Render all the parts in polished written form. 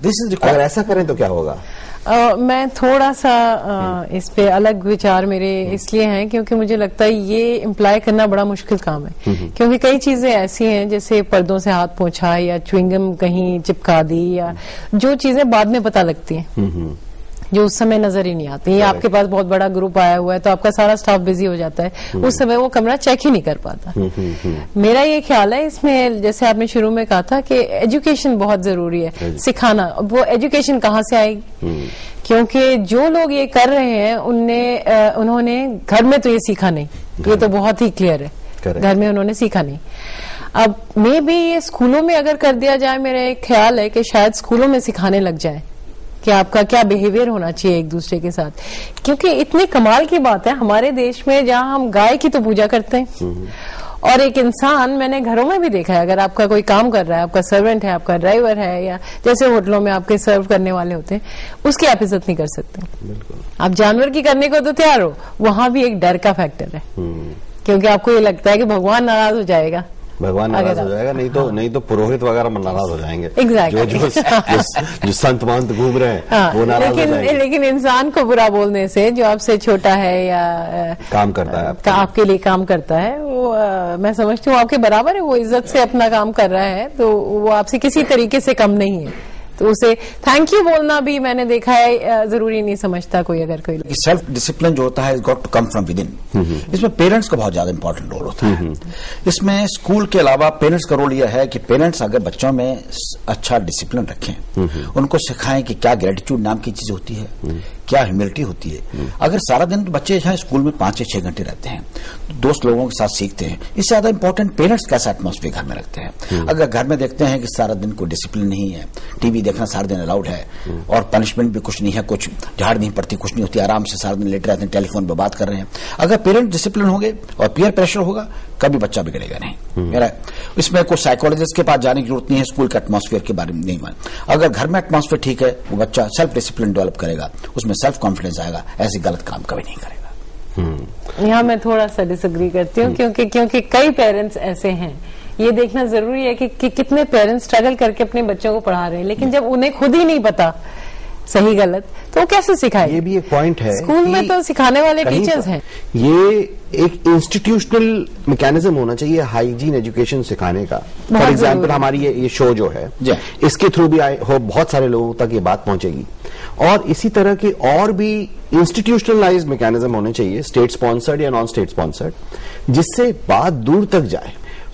अगर ऐसा करें तो क्या होगा? मैं थोड़ा सा इस पे अलग विचार मेरे इसलिए हैं क्योंकि मुझे लगता है ये इम्प्लाई करना बड़ा मुश्किल काम है, क्योंकि कई चीजें ऐसी हैं जैसे पर्दों से हाथ पोंछा या च्युइंगम कहीं चिपका दी या जो चीजें बाद में पता लगती हैं जो उस समय नजर ही नहीं आती। या आपके पास बहुत बड़ा ग्रुप आया हुआ है तो आपका सारा स्टाफ बिजी हो जाता है, उस समय वो कमरा चेक ही नहीं कर पाता। मेरा ये ख्याल है इसमें, जैसे आपने शुरू में कहा था कि एजुकेशन बहुत जरूरी है, सिखाना। वो एजुकेशन कहाँ से आएगी? क्योंकि जो लोग ये कर रहे हैं उन्होंने घर में तो ये सीखा नहीं, ये तो बहुत ही क्लियर है, घर में उन्होंने सीखा नहीं। अब मे बी ये स्कूलों में अगर कर दिया जाए, मेरा एक ख्याल है कि शायद स्कूलों में सिखाने लग जाए कि आपका क्या बिहेवियर होना चाहिए एक दूसरे के साथ। क्योंकि इतनी कमाल की बात है हमारे देश में जहां हम गाय की तो पूजा करते हैं और एक इंसान, मैंने घरों में भी देखा है, अगर आपका कोई काम कर रहा है, आपका सर्वेंट है, आपका ड्राइवर है, या जैसे होटलों में आपके सर्व करने वाले होते हैं, उसकी आप इज्जत नहीं कर सकते। आप जानवर की करने को तो तैयार हो, वहां भी एक डर का फैक्टर है, क्योंकि आपको ये लगता है कि भगवान नाराज हो जाएगा, भगवान नाराज हो जाएगा, नहीं तो पुरोहित वगैरह नाराज हो जाएंगे। एग्जैक्टली जो संत महंत घूम रहे हैं वो नाराज हो जाएंगे। लेकिन इंसान को बुरा बोलने से, जो आपसे छोटा है या काम करता है, आपके लिए काम करता है, वो मैं समझती हूँ आपके बराबर है, वो इज्जत से अपना काम कर रहा है, तो वो आपसे किसी तरीके से कम नहीं है, तो उसे थैंक यू बोलना भी मैंने देखा है जरूरी नहीं समझता कोई। अगर कोई सेल्फ डिसिप्लिन जो होता है got to come from within, इसमें पेरेंट्स का बहुत ज्यादा इंपॉर्टेंट रोल होता है। इसमें स्कूल के अलावा पेरेंट्स का रोल यह है कि पेरेंट्स अगर बच्चों में अच्छा डिसिप्लिन रखें, उनको सिखाएं कि क्या ग्रेटिट्यूड नाम की चीज होती है, क्या ह्यूमिलिटी होती है। अगर सारा दिन बच्चे यहाँ स्कूल में 5 से 6 घंटे रहते हैं, तो दोस्त लोगों के साथ सीखते हैं, इससे ज्यादा इंपॉर्टेंट पेरेंट्स कैसा एटमॉस्फेयर घर में रखते हैं। अगर घर में देखते हैं कि सारा दिन कोई डिसिप्लिन नहीं है, टीवी देखना सारा दिन अलाउड है और पनिशमेंट भी कुछ नहीं है, कुछ झाड़ नहीं पड़ती, कुछ नहीं होती, आराम से सारा दिन लेटे रहते हैं, टेलीफोन पर बात कर रहे हैं, अगर पेरेंट डिसिप्लिन होंगे और पीयर प्रेशर होगा, कभी बच्चा बिगड़ेगा नहीं। मेरा इसमें कोई साइकोलॉजिस्ट के पास जाने की जरूरत नहीं है, स्कूल के एटमॉस्फेयर के बारे में नहीं मान। अगर घर में एटमॉस्फेयर ठीक है, वो बच्चा सेल्फ डिसिप्लिन डेवलप करेगा, उसमें सेल्फ कॉन्फिडेंस आएगा, ऐसे गलत काम कभी नहीं करेगा। यहाँ मैं थोड़ा सा डिसएग्री करती हूँ, क्योंकि कई पेरेंट्स ऐसे हैं, ये देखना जरूरी है कि कितने पेरेंट्स स्ट्रगल करके अपने बच्चों को पढ़ा रहे हैं, लेकिन जब उन्हें खुद ही नहीं पता सही गलत, तो वो कैसे सिखाए? ये भी एक पॉइंट है, स्कूल में तो सिखाने वाले टीचर्स हैं। ये एक इंस्टीट्यूशनल मैकेनिज्म होना चाहिए हाइजीन एजुकेशन सिखाने का। फॉर एग्जाम्पल हमारी ये शो जो है, इसके थ्रू भी बहुत सारे लोगों तक ये बात पहुंचेगी, और इसी तरह के और भी इंस्टीट्यूशनलाइज्ड मैकेनिज्म होने चाहिए, स्टेट स्पॉन्सर्ड या नॉन स्टेट स्पॉन्सर्ड, जिससे बात दूर तक जाए।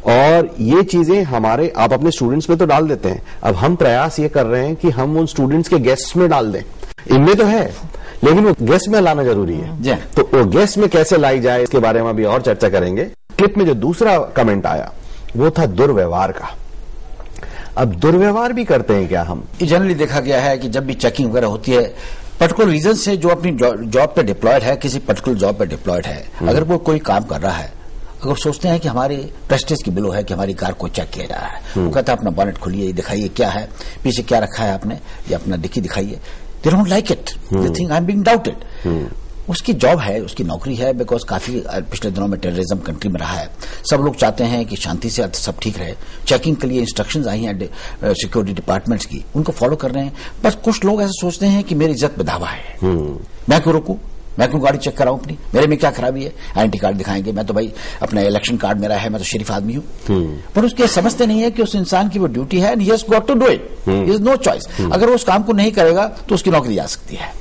और ये चीजें हमारे, आप अपने स्टूडेंट्स में तो डाल देते हैं, अब हम प्रयास ये कर रहे हैं कि हम उन स्टूडेंट्स के गेस्ट्स में डाल दें। इनमें तो है, लेकिन वो गेस्ट में लाना जरूरी है, तो वो गेस्ट में कैसे लाई जाए, इसके बारे में अभी और चर्चा करेंगे। क्लिप में जो दूसरा कमेंट आया वो था दुर्व्यवहार का। अब दुर्व्यवहार भी करते हैं क्या हम? जनरली देखा गया है कि जब भी चेकिंग वगैरह होती है, पर्टिकुलर रीजन से जो अपनी जॉब पे डिप्लॉयड है, किसी पर्टिकुलर जॉब पे डिप्लॉयड है, अगर वो कोई काम कर रहा है, अगर सोचते हैं कि हमारे प्रेस्टीज की बिलो है कि हमारी कार को चेक किया जा रहा है, वो कहता है अपना बॉनेट खोलिए, दिखाइए क्या है, पीछे क्या रखा है आपने, या अपना डिक्की दिखाइए। They don't like it, they think I am being doubted. उसकी जॉब है, उसकी नौकरी है, बिकॉज काफी पिछले दिनों में टेररिज्म कंट्री में रहा है, सब लोग चाहते हैं कि शांति से सब ठीक रहे। चेकिंग के लिए इंस्ट्रक्शंस आई हैं सिक्योरिटी डिपार्टमेंट्स की, उनको फॉलो कर रहे हैं। बस कुछ लोग ऐसे सोचते हैं कि मेरी इज्जत पे धावा है, मैं क्यों रोकूं, मैं क्यों गाड़ी चेक कराऊं अपनी, मेरे में क्या खराबी है, आइडेंटिटी कार्ड दिखाएंगे, मैं तो भाई अपना इलेक्शन कार्ड मेरा है, मैं तो शरीफ आदमी हूं। पर उसके समझते नहीं है कि उस इंसान की वो ड्यूटी है, he has got to do it, he is no choice. अगर वो उस काम को नहीं करेगा तो उसकी नौकरी जा सकती है।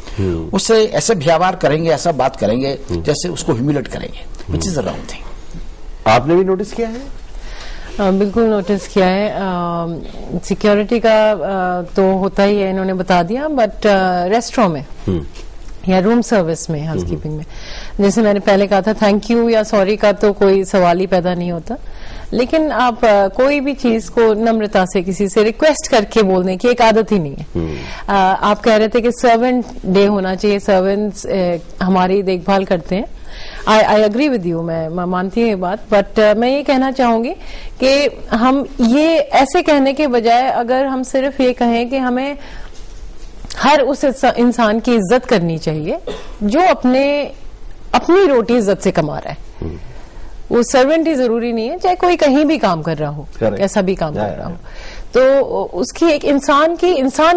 उससे ऐसे व्यवहार करेंगे, ऐसा बात करेंगे जैसे उसको ह्यूमिलेट करेंगे, which is a wrong thing. आपने भी नोटिस किया है? बिल्कुल नोटिस किया है। सिक्योरिटी का तो होता ही है, इन्होंने बता दिया, बट रेस्टोरेंट में या रूम सर्विस में, हाउसकीपिंग में, जैसे मैंने पहले कहा था, थैंक यू या सॉरी का तो कोई सवाल ही पैदा नहीं होता, लेकिन आप कोई भी चीज को नम्रता से किसी से रिक्वेस्ट करके बोलने की एक आदत ही नहीं है। आप कह रहे थे कि सर्वेंट डे होना चाहिए, सर्वेंट्स हमारी देखभाल करते हैं। आई अग्री विद यू, मैं मानती हूँ ये बात, बट मैं ये कहना चाहूंगी कि हम ये ऐसे कहने के बजाय अगर हम सिर्फ ये कहें कि हमें हर उस इंसान की इज्जत करनी चाहिए जो अपनी रोटी इज्जत से कमा रहा है। वो सर्वेंट ही जरूरी नहीं है, चाहे कोई कहीं भी काम कर रहा हो, कैसा भी काम कर रहा हो। तो उसकी एक इंसान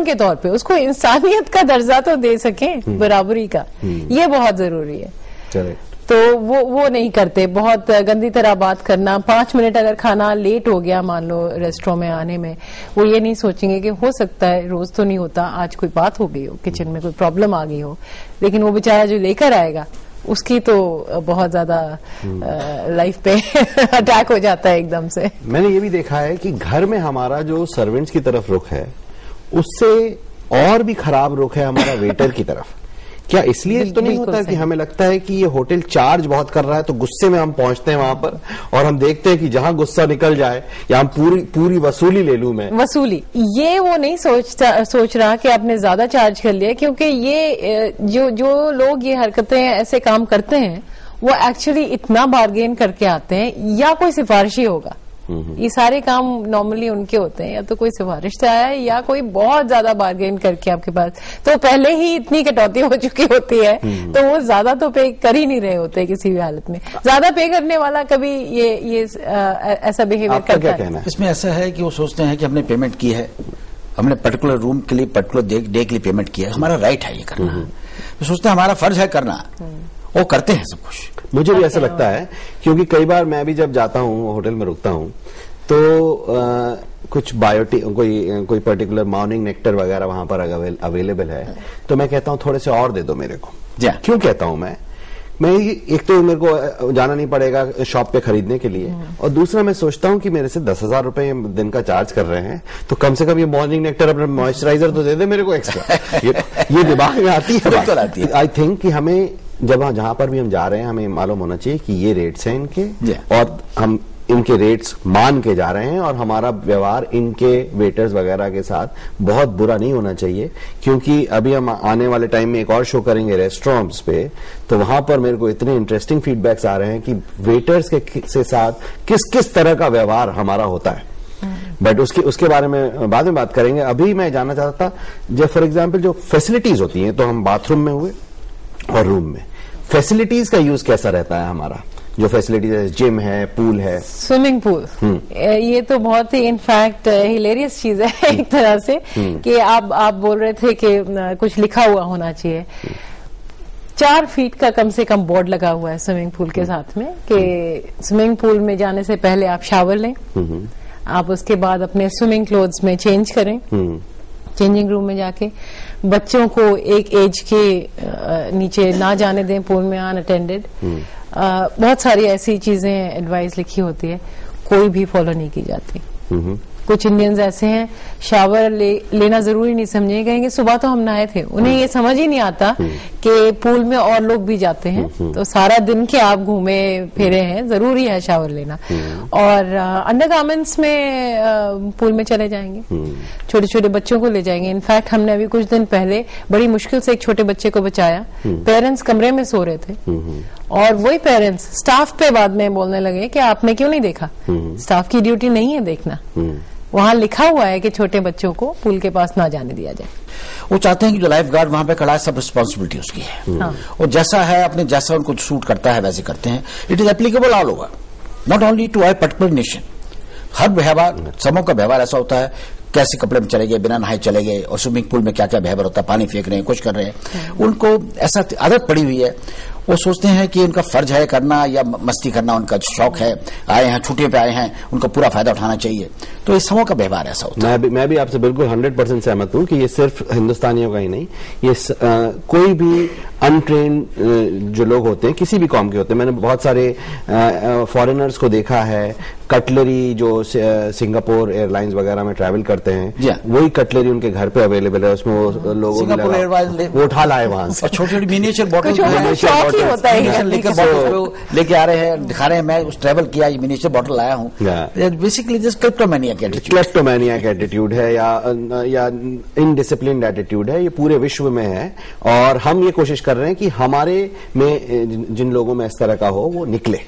के तौर पे उसको इंसानियत का दर्जा तो दे सकें, बराबरी का, ये बहुत जरूरी है। तो वो नहीं करते, बहुत गंदी तरह बात करना। 5 मिनट अगर खाना लेट हो गया मान लो रेस्टोरेंट में आने में, वो ये नहीं सोचेंगे कि हो सकता है, रोज तो नहीं होता, आज कोई बात हो गई हो, किचन में कोई प्रॉब्लम आ गई हो, लेकिन वो बेचारा जो लेकर आएगा उसकी तो बहुत ज्यादा लाइफ पे अटैक हो जाता है एकदम से। मैंने ये भी देखा है कि घर में हमारा जो सर्वेंट्स की तरफ रुख है उससे और भी खराब रुख है हमारा वेटर की तरफ। क्या इसलिए तो नहीं होता कि हमें लगता है कि ये होटल चार्ज बहुत कर रहा है, तो गुस्से में हम पहुंचते हैं वहां पर और हम देखते हैं कि जहां गुस्सा निकल जाए या हम पूरी वसूली ले लूं मैं। वसूली, ये वो नहीं सोच रहा कि आपने ज्यादा चार्ज कर लिया, क्योंकि ये जो लोग ये हरकतें ऐसे काम करते हैं वो एक्चुअली इतना बार्गेन करके आते हैं, या कोई सिफारिशी होगा। ये सारे काम नॉर्मली उनके होते हैं, या तो कोई सिफारिश से आया है या कोई बहुत ज्यादा बार्गेन करके आपके पास, तो पहले ही इतनी कटौती हो चुकी होती है, तो वो ज्यादा तो पे कर ही नहीं रहे होते किसी भी हालत में। ज्यादा पे करने वाला कभी ये ऐसा बिहेवियर करता है। इसमें ऐसा है कि वो सोचते हैं कि हमने पेमेंट की है, हमने पर्टिकुलर रूम के लिए पर्टिकुलर डे के लिए पेमेंट किया है, हमारा राइट है ये करना, तो सोचते हैं हमारा फर्ज है करना, वो करते हैं सब कुछ। मुझे भी ऐसा लगता है, क्योंकि कई बार मैं भी जब जाता हूँ होटल में रुकता हूँ तो कुछ बायोटिक कोई पर्टिकुलर मॉर्निंग नेक्टर वगैरह वहां पर अवेलेबल है, तो मैं कहता हूँ थोड़े से और दे दो मेरे को। क्यों कहता हूँ मैं एक तो मेरे को जाना नहीं पड़ेगा शॉप पे खरीदने के लिए, और दूसरा मैं सोचता हूँ कि मेरे से 10,000 रुपए दिन का चार्ज कर रहे हैं, तो कम से कम ये मॉर्निंग नेक्टर अपना मॉइस्चराइजर तो दे दे मेरे को एक्स्ट्रा। ये दिमाग में आती है। आई थिंक कि हमें जहां पर भी हम जा रहे हैं हमें मालूम होना चाहिए कि ये रेट्स हैं इनके, और हम इनके रेट्स मान के जा रहे हैं, और हमारा व्यवहार इनके वेटर्स वगैरह के साथ बहुत बुरा नहीं होना चाहिए। क्योंकि अभी हम आने वाले टाइम में एक और शो करेंगे रेस्टोरेंट्स पे, तो वहां पर मेरे को इतने इंटरेस्टिंग फीडबैक्स आ रहे हैं कि वेटर्स के साथ किस किस तरह का व्यवहार हमारा होता है। बट उसके बारे में बाद में बात करेंगे। अभी मैं जानना चाहता था, जब फॉर एग्जाम्पल जो फैसिलिटीज होती हैं, तो हम बाथरूम में हुए और रूम में फैसिलिटीज का यूज कैसा रहता है हमारा, जो फैसिलिटीज है, जिम है, पूल है, स्विमिंग पूल, ये तो बहुत ही इनफैक्ट हिलेरियस चीज है एक तरह से, कि आप बोल रहे थे कि कुछ लिखा हुआ होना चाहिए। 4 फीट का कम से कम बोर्ड लगा हुआ है स्विमिंग पूल के साथ में, कि स्विमिंग पूल में जाने से पहले आप शावर लें, आप उसके बाद अपने स्विमिंग क्लोथ्स में चेंज करें, चेंजिंग रूम में जाके बच्चों को एक एज के नीचे ना जाने दें पूल में अनअटेंडेड। बहुत सारी ऐसी चीजें एडवाइस लिखी होती है, कोई भी फॉलो नहीं की जाती। कुछ इंडियंस ऐसे हैं शावर लेना जरूरी नहीं समझे, कहेंगे सुबह तो हम नहाए थे, उन्हें ये समझ ही नहीं आता कि पूल में और लोग भी जाते हैं, तो सारा दिन के आप घूमे फिरे हैं, जरूरी है शावर लेना। और अंडरगारमेंट्स में पूल में चले जाएंगे, छोटे छोटे बच्चों को ले जाएंगे। इनफैक्ट हमने अभी कुछ दिन पहले बड़ी मुश्किल से एक छोटे बच्चे को बचाया, पेरेंट्स कमरे में सो रहे थे, और वही पेरेंट्स स्टाफ पे बाद में बोलने लगे कि आपने क्यों नहीं देखा, स्टाफ की ड्यूटी नहीं है देखना, वहां लिखा हुआ है कि छोटे बच्चों को पूल के पास ना जाने दिया जाए। वो चाहते हैं कि जो लाइफ गार्ड वहां पे खड़ा है सब रिस्पॉन्सिबिलिटी उसकी है, और जैसा है अपने जैसा उनको सूट करता है वैसे करते हैं। It is applicable all over, not only to a particular nation. हर व्यवहार, समूह का व्यवहार ऐसा होता है, कैसे कपड़े में चले गए, बिना नहाए चले गए, और स्विमिंग पूल में क्या क्या व्यवहार होता है, पानी फेंक रहे हैं, कुछ कर रहे हैं, उनको ऐसा आदत पड़ी हुई है। वो सोचते हैं कि उनका फर्ज है करना या मस्ती करना, उनका शौक है, आए हैं छुट्टियों पे आए हैं, उनको पूरा फायदा उठाना चाहिए। तो इस समूह का व्यवहार ऐसा होता है। मैं भी आपसे बिल्कुल 100% सहमत हूं कि ये सिर्फ हिंदुस्तानियों का ही नहीं, ये कोई भी अनट्रेन जो लोग होते हैं, किसी भी कौम के होते हैं। मैंने बहुत सारे फॉरेनर्स को देखा है, कटलरी जो सिंगापुर एयरलाइंस वगैरह में ट्रैवल करते हैं, वही कटलरी उनके घर पे अवेलेबल है, उसमें वो लोगों वो उठा लाए वहां से, छोटी छोटी मिनिएचर बॉटल होता है लेके आ रहे हैं, दिखा रहे हैं मैं उस ट्रैवल किया, ये मिनिएचर बॉटल लाया हूँ। बेसिकली जस्ट क्लेप्टोमैनियक एटीट्यूड है या इनडिसिप्लिन्ड एटीट्यूड है, ये पूरे विश्व में है, और हम ये कोशिश कर रहे हैं कि हमारे में जिन लोगों में इस तरह का हो वो निकले।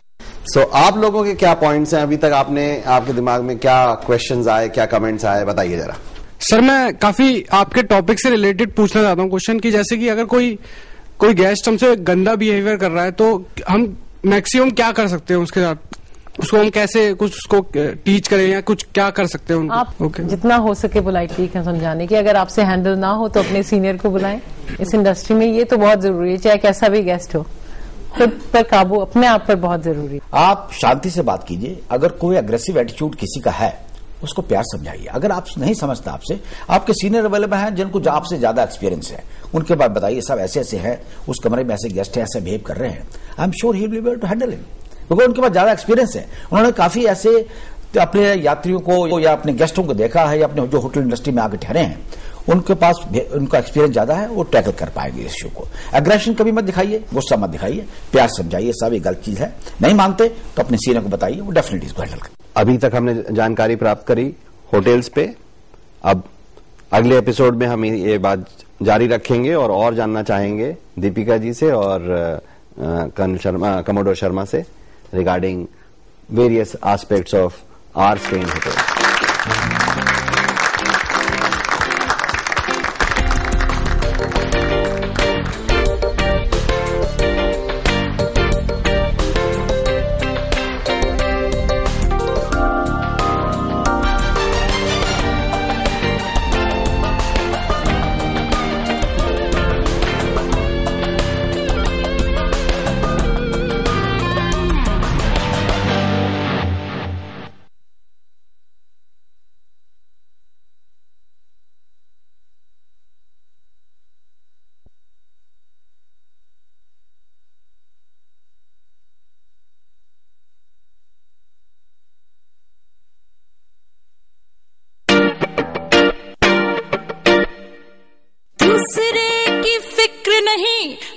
आप लोगों के क्या पॉइंट्स हैं अभी तक, आपके दिमाग में क्या क्वेश्चंस आए, क्या कमेंट्स आए, बताइए जरा। सर मैं काफी आपके टॉपिक से रिलेटेड पूछना चाहता हूँ क्वेश्चन, कि जैसे कि अगर कोई गेस्ट हमसे गंदा बिहेवियर कर रहा है तो हम मैक्सिमम क्या कर सकते हैं उसके साथ? उसको हम कैसे कुछ उसको टीच करें या कुछ क्या कर सकते हैं आप जितना हो सके पोलाइटली समझाने की। अगर आपसे हैंडल ना हो तो अपने सीनियर को बुलाएं। इस इंडस्ट्री में ये तो बहुत जरूरी है, चाहे कैसा भी गेस्ट हो, खुद पर काबू अपने आप पर बहुत जरूरी है। आप शांति से बात कीजिए। अगर कोई अग्रेसिव एटीट्यूड किसी का है उसको प्यार समझाइए। अगर आप नहीं समझता, आपसे आपके सीनियर अवेलेबल हैं जिनको आपसे ज्यादा एक्सपीरियंस है, उनके बाद बताइए सब ऐसे ऐसे हैं, उस कमरे में ऐसे गेस्ट है, ऐसे बिहेव कर रहे हैं, I am sure he will be able to handle him, क्योंकि उनके पास ज्यादा एक्सपीरियंस है। उन्होंने काफी ऐसे अपने यात्रियों को या अपने गेस्टों को देखा है, या अपने जो होटल इंडस्ट्री में आके ठहरे हैं उनके पास उनका एक्सपीरियंस ज्यादा है, वो टैकल कर पाएंगे इस इश्यू को। एग्रेशन कभी मत दिखाइए, गुस्सा मत दिखाइए, प्यार समझाइए, सब एक गलत चीज है। नहीं मानते तो अपने सीनियर को बताइए, वो डेफिनेटली इसको हैंडल करें। अभी तक हमने जानकारी प्राप्त करी होटल्स पे, अब अगले एपिसोड में हम ये बात जारी रखेंगे और जानना चाहेंगे दीपिका जी से और कमोडोर शर्मा से regarding various aspects of our stay in hotel.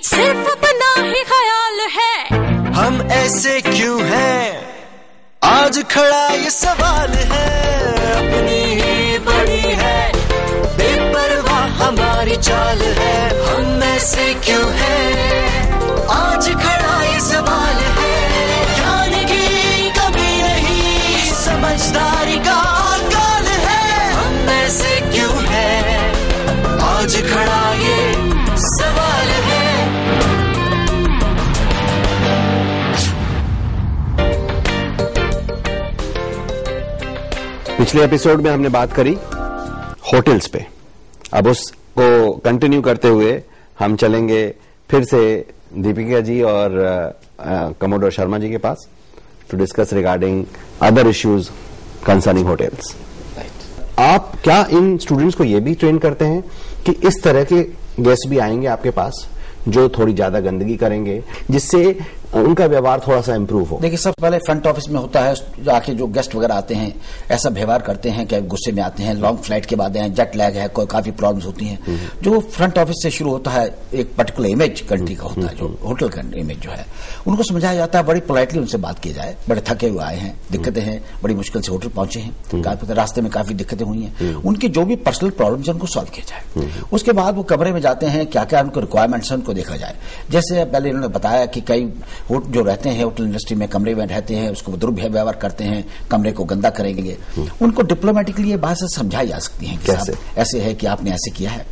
सिर्फ अपना ही ख्याल है। हम ऐसे क्यों हैं, आज खड़ा ये सवाल है। अपनी ही बड़ी है, बेपरवाह हमारी चाल है। हम ऐसे क्यों हैं, आज खड़ा ये सवाल है। ज्ञान की कमी नहीं, समझदारी का काल है। हम ऐसे क्यों हैं, आज खड़ा ये सवाल है। पिछले एपिसोड में हमने बात करी होटल्स पे, अब उसको कंटिन्यू करते हुए हम चलेंगे फिर से दीपिका जी और कमोडोर शर्मा जी के पास to discuss regarding other issues concerning hotels. आप क्या इन स्टूडेंट्स को ये भी ट्रेन करते हैं कि इस तरह के गेस्ट भी आएंगे आपके पास जो थोड़ी ज्यादा गंदगी करेंगे, जिससे उनका व्यवहार थोड़ा सा इंप्रूव हो? देखिए, सबसे पहले फ्रंट ऑफिस में होता है, आके जो गेस्ट वगैरह आते हैं ऐसा व्यवहार करते हैं कि गुस्से में आते हैं, लॉन्ग फ्लाइट के बाद हैं, जेट लैग है, कोई काफी प्रॉब्लम्स होती हैं। जो फ्रंट ऑफिस से शुरू होता है, एक पर्टिकुलर इमेज कंट्री का होता है, जो होटल का इमेज जो है, उनको समझाया जाता है, बड़ी पोलाइटली उनसे बात की जाए। बड़े थके हुए आए हैं, दिक्कतें हैं, बड़ी मुश्किल से होटल पहुंचे हैं, काफी रास्ते में काफी दिक्कतें हुई हैं, उनकी जो भी पर्सनल प्रॉब्लम्स है उनको सॉल्व किया जाए। उसके बाद वो कमरे में जाते हैं, क्या क्या उनको रिक्वायरमेंट्स है उनको देखा जाए। जैसे पहले इन्होंने बताया कि कई जो रहते हैं होटल इंडस्ट्री में, कमरे में रहते हैं, उसको दुर्व्यवहार करते हैं, कमरे को गंदा करेंगे, उनको डिप्लोमेटिकली ये बात से समझाई जा सकती है कि साहब ऐसे है कि आपने ऐसे किया है,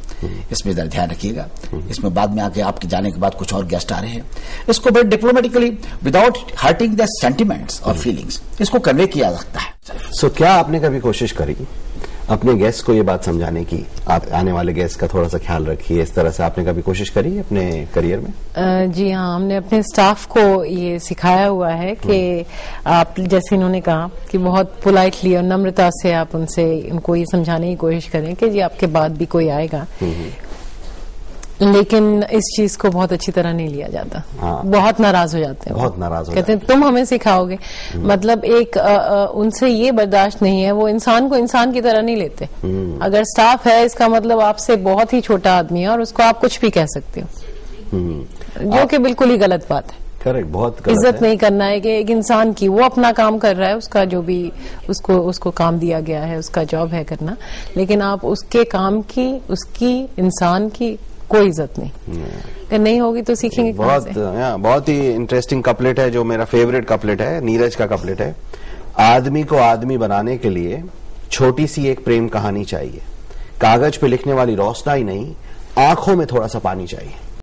इसमें ध्यान रखिएगा, इसमें बाद में आके आपके जाने के बाद कुछ और गेस्ट आ रहे हैं, इसको बड़े diplomatically without hurting the sentiments और फीलिंग्स इसको कन्वे किया जा सकता है। सो क्या आपने कभी कोशिश करी अपने गेस्ट को ये बात समझाने की, आप आने वाले गेस्ट का थोड़ा सा ख्याल रखिए, इस तरह से आपने कभी कोशिश करी अपने करियर में? जी हाँ, हमने अपने स्टाफ को ये सिखाया हुआ है कि आप जैसे इन्होंने कहा कि बहुत पोलाइटली और नम्रता से आप उनको ये समझाने की कोशिश करें कि जी आपके बाद भी कोई आएगा, लेकिन इस चीज को बहुत अच्छी तरह नहीं लिया जाता। हाँ। बहुत नाराज हो जाते हैं, बहुत नाराज हो कहते हैं तुम हमें सिखाओगे। मतलब एक उनसे ये बर्दाश्त नहीं है, वो इंसान को इंसान की तरह नहीं लेते। अगर स्टाफ है, इसका मतलब आपसे बहुत ही छोटा आदमी है और उसको आप कुछ भी कह सकते हो, जो कि बिल्कुल ही गलत बात है। करेक्ट, बहुत गलत इज्जत नहीं करना है कि एक इंसान की, वो अपना काम कर रहा है, उसका जो भी उसको काम दिया गया है, उसका जॉब है करना, लेकिन आप उसके काम की, उसकी इंसान की कोई इज्जत नहीं। अगर नहीं होगी तो सीखेंगे बहुत ही इंटरेस्टिंग कपलेट है, जो मेरा फेवरेट कपलेट है, नीरज का कपलेट है। आदमी को आदमी बनाने के लिए छोटी सी एक प्रेम कहानी चाहिए, कागज पे लिखने वाली रोशनाई नहीं, आंखों में थोड़ा सा पानी चाहिए।